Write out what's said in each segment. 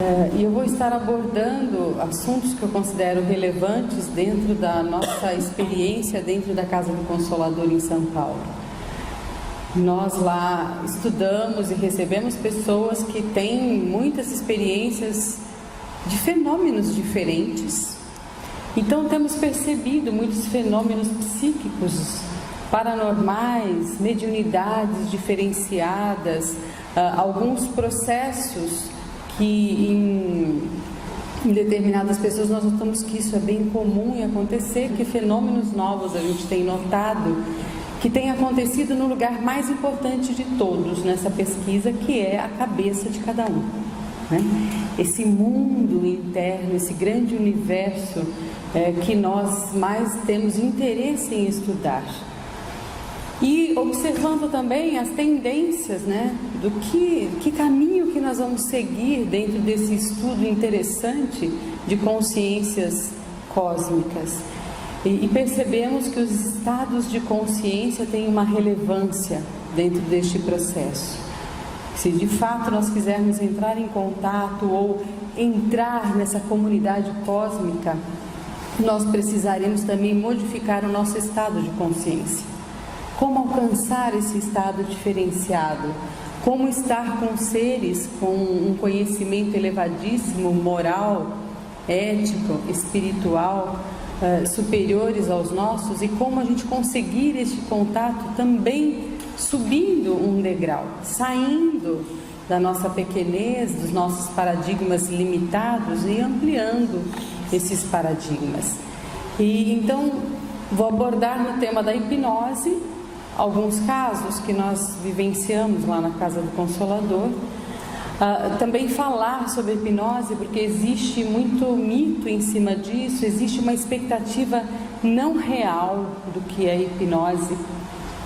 E eu vou estar abordando assuntos que eu considero relevantes dentro da nossa experiência dentro da Casa do Consolador em São Paulo. Nós lá estudamos e recebemos pessoas que têm muitas experiências de fenômenos diferentes. Então temos percebido muitos fenômenos psíquicos, paranormais, mediunidades diferenciadas, alguns processos que em determinadas pessoas nós notamos que isso é bem comum em acontecer, que fenômenos novos a gente tem notado que tem acontecido no lugar mais importante de todos nessa pesquisa, que é a cabeça de cada um, né? Esse mundo interno, esse grande universo que nós mais temos interesse em estudar. E observando também as tendências, né, do que caminho que nós vamos seguir dentro desse estudo interessante de consciências cósmicas. E percebemos que os estados de consciência têm uma relevância dentro deste processo. Se de fato nós quisermos entrar em contato ou entrar nessa comunidade cósmica, nós precisaremos também modificar o nosso estado de consciência. Como alcançar esse estado diferenciado? Como estar com seres com um conhecimento elevadíssimo, moral, ético, espiritual, superiores aos nossos, e como a gente conseguir este contato também subindo um degrau, saindo da nossa pequenez, dos nossos paradigmas limitados e ampliando esses paradigmas. E então vou abordar no tema da hipnose alguns casos que nós vivenciamos lá na Casa do Consolador. Também falar sobre a hipnose, porque existe muito mito em cima disso, existe uma expectativa não real do que é hipnose.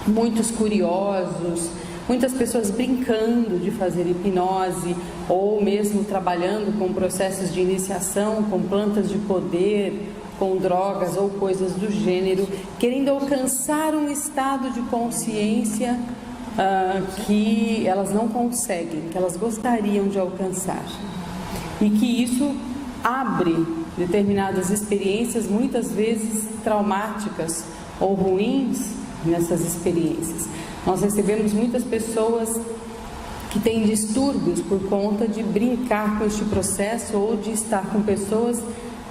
Muitos curiosos, muitas pessoas brincando de fazer hipnose, ou mesmo trabalhando com processos de iniciação, com plantas de poder, com drogas ou coisas do gênero, querendo alcançar um estado de consciência que elas não conseguem, que elas gostariam de alcançar. E que isso abre determinadas experiências, muitas vezes traumáticas ou ruins nessas experiências. Nós recebemos muitas pessoas que têm distúrbios por conta de brincar com este processo ou de estar com pessoas,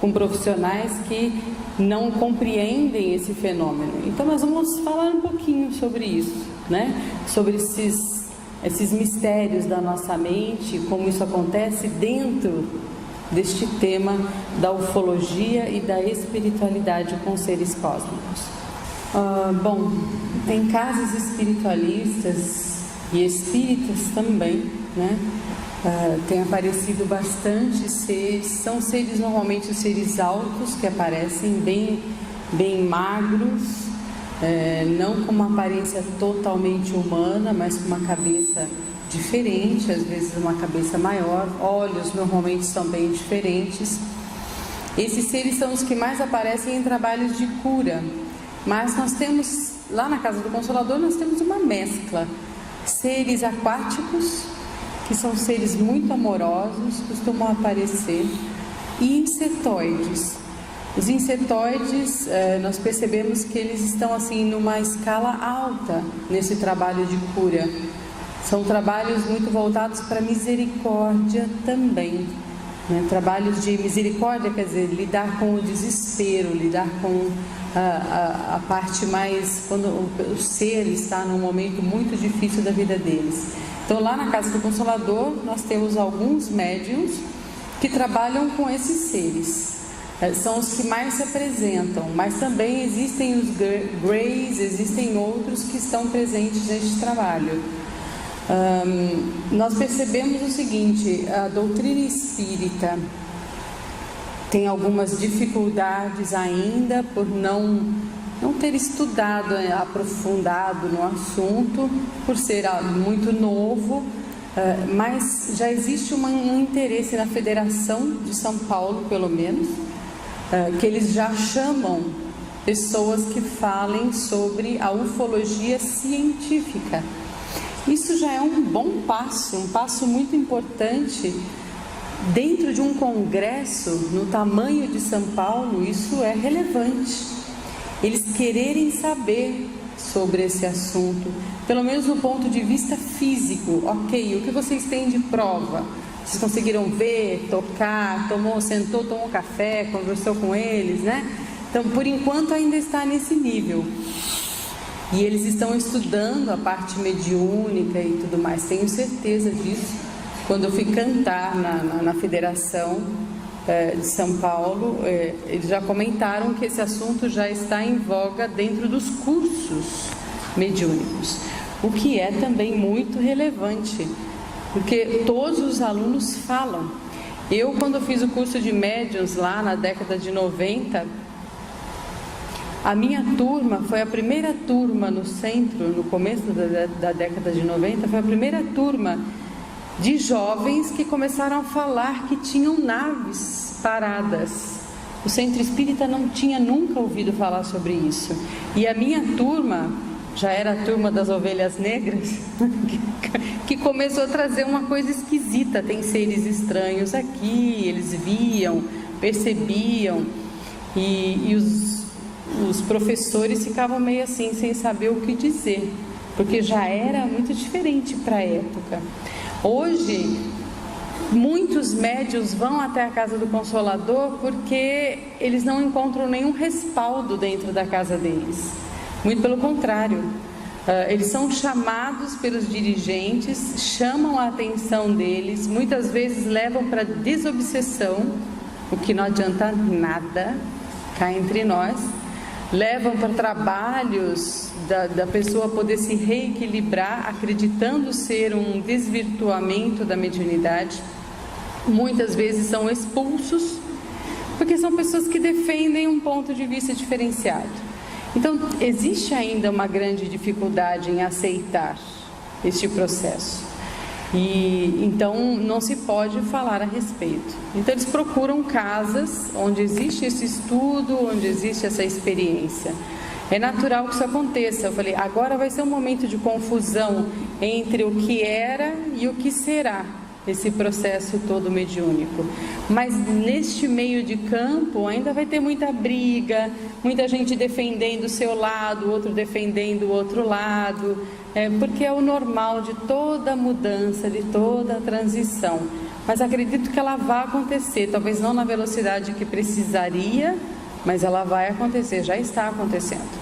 com profissionais que não compreendem esse fenômeno. Então nós vamos falar um pouquinho sobre isso, né? Sobre esses mistérios da nossa mente, como isso acontece dentro deste tema da ufologia e da espiritualidade com seres cósmicos. Bom, em casas espiritualistas e espíritas também, né? Tem aparecido bastante seres, são seres, normalmente os seres altos que aparecem, bem magros, não com uma aparência totalmente humana, mas com uma cabeça diferente, às vezes uma cabeça maior, olhos normalmente são bem diferentes. Esses seres são os que mais aparecem em trabalhos de cura, mas nós temos, lá na Casa do Consolador, nós temos uma mescla, seres aquáticos, que são seres muito amorosos, costumam aparecer, e insetoides. Os insetoides, nós percebemos que eles estão assim numa escala alta nesse trabalho de cura. São trabalhos muito voltados para misericórdia também, né? Trabalhos de misericórdia, quer dizer, lidar com o desespero, lidar com a parte mais, quando o ser está num momento muito difícil da vida deles. Então lá na Casa do Consolador nós temos alguns médiuns que trabalham com esses seres, são os que mais se apresentam, mas também existem os Greys, existem outros que estão presentes neste trabalho. Nós percebemos o seguinte: a doutrina espírita tem algumas dificuldades ainda por não ter estudado, aprofundado no assunto, por ser muito novo, mas já existe um interesse na Federação de São Paulo, pelo menos, que eles já chamam pessoas que falem sobre a ufologia científica. Isso já é um bom passo, um passo muito importante dentro de um congresso, no tamanho de São Paulo, isso é relevante. Eles quererem saber sobre esse assunto, pelo menos no ponto de vista físico. Ok, o que vocês têm de prova? Vocês conseguiram ver, tocar, sentou, tomou café, conversou com eles, né? Então, por enquanto ainda está nesse nível. E eles estão estudando a parte mediúnica e tudo mais, tenho certeza disso. Quando eu fui cantar na Federação de São Paulo, eles já comentaram que esse assunto já está em voga dentro dos cursos mediúnicos, o que é também muito relevante, porque todos os alunos falam. Eu, quando fiz o curso de médiuns lá na década de 90, a minha turma foi a primeira turma no centro, no começo da década de 90, foi a primeira turma de jovens que começaram a falar que tinham naves paradas. O Centro Espírita não tinha nunca ouvido falar sobre isso. E a minha turma, já era a turma das ovelhas negras, que começou a trazer uma coisa esquisita. Tem seres estranhos aqui, eles viam, percebiam, e os professores ficavam meio assim, sem saber o que dizer, porque já era muito diferente para a época. Hoje, muitos médiuns vão até a casa do Consolador porque eles não encontram nenhum respaldo dentro da casa deles. Muito pelo contrário, eles são chamados pelos dirigentes, chamam a atenção deles, muitas vezes levam para desobsessão, o que não adianta nada, cá entre nós. Levam para trabalhos da pessoa poder se reequilibrar, acreditando ser um desvirtuamento da mediunidade. Muitas vezes são expulsos, porque são pessoas que defendem um ponto de vista diferenciado. Então, existe ainda uma grande dificuldade em aceitar este processo. E então não se pode falar a respeito. Então eles procuram casas onde existe esse estudo, onde existe essa experiência. É natural que isso aconteça. Eu falei, agora vai ser um momento de confusão entre o que era e o que será esse processo todo mediúnico. Mas neste meio de campo ainda vai ter muita briga, muita gente defendendo o seu lado, outro defendendo o outro lado, porque é o normal de toda mudança, de toda transição. Mas acredito que ela vai acontecer, talvez não na velocidade que precisaria, mas ela vai acontecer, já está acontecendo.